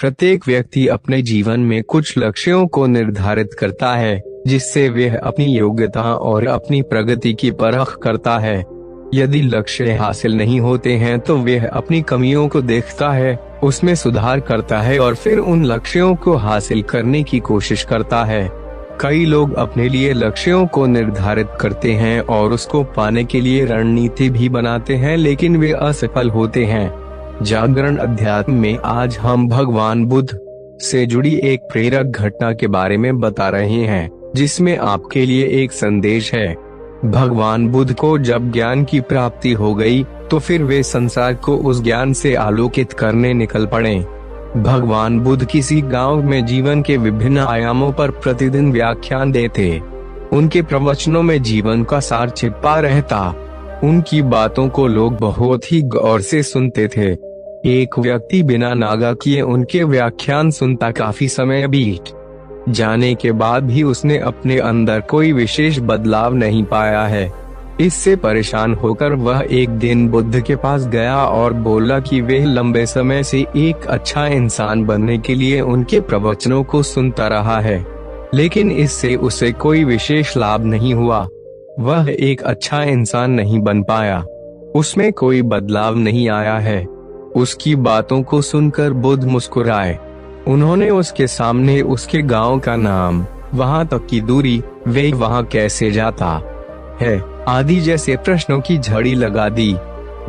प्रत्येक व्यक्ति अपने जीवन में कुछ लक्ष्यों को निर्धारित करता है, जिससे वह अपनी योग्यता और अपनी प्रगति की परख करता है। यदि लक्ष्य हासिल नहीं होते हैं तो वह अपनी कमियों को देखता है, उसमें सुधार करता है और फिर उन लक्ष्यों को हासिल करने की कोशिश करता है। कई लोग अपने लिए लक्ष्यों को निर्धारित करते हैं और उसको पाने के लिए रणनीति भी बनाते हैं, लेकिन वे असफल होते हैं। जागरण अध्यात्म में आज हम भगवान बुद्ध से जुड़ी एक प्रेरक घटना के बारे में बता रहे हैं, जिसमें आपके लिए एक संदेश है। भगवान बुद्ध को जब ज्ञान की प्राप्ति हो गई, तो फिर वे संसार को उस ज्ञान से आलोकित करने निकल पड़े। भगवान बुद्ध किसी गांव में जीवन के विभिन्न आयामों पर प्रतिदिन व्याख्यान देते। उनके प्रवचनों में जीवन का सार छिपा रहता। उनकी बातों को लोग बहुत ही गौर से सुनते थे। एक व्यक्ति बिना नागा किए उनके व्याख्यान सुनता। काफी समय बीत जाने के बाद भी उसने अपने अंदर कोई विशेष बदलाव नहीं पाया है। इससे परेशान होकर वह एक दिन बुद्ध के पास गया और बोला कि वह लंबे समय से एक अच्छा इंसान बनने के लिए उनके प्रवचनों को सुनता रहा है, लेकिन इससे उसे कोई विशेष लाभ नहीं हुआ। वह एक अच्छा इंसान नहीं बन पाया, उसमें कोई बदलाव नहीं आया है। उसकी बातों को सुनकर बुद्ध मुस्कुराए। उन्होंने उसके सामने उसके गांव का नाम, वहां तक की दूरी, वे वहां कैसे जाता है आदि जैसे प्रश्नों की झड़ी लगा दी।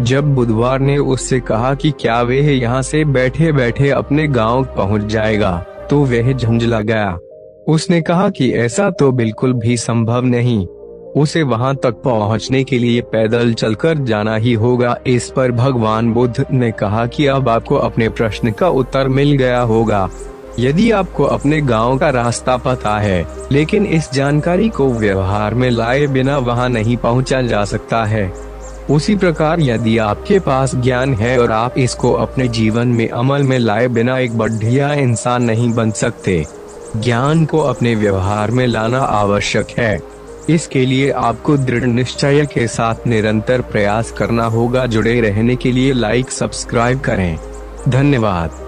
जब बुधवार ने उससे कहा कि क्या वह यहाँ से बैठे बैठे अपने गांव पहुँच जाएगा, तो वह झुंझला गया। उसने कहा कि ऐसा तो बिल्कुल भी संभव नहीं, उसे वहां तक पहुंचने के लिए पैदल चलकर जाना ही होगा। इस पर भगवान बुद्ध ने कहा कि अब आपको अपने प्रश्न का उत्तर मिल गया होगा। यदि आपको अपने गांव का रास्ता पता है, लेकिन इस जानकारी को व्यवहार में लाए बिना वहां नहीं पहुंचा जा सकता है, उसी प्रकार यदि आपके पास ज्ञान है और आप इसको अपने जीवन में अमल में लाए बिना एक बढ़िया इंसान नहीं बन सकते। ज्ञान को अपने व्यवहार में लाना आवश्यक है। इसके लिए आपको दृढ़ निश्चय के साथ निरंतर प्रयास करना होगा। जुड़े रहने के लिए लाइक सब्सक्राइब करें। धन्यवाद।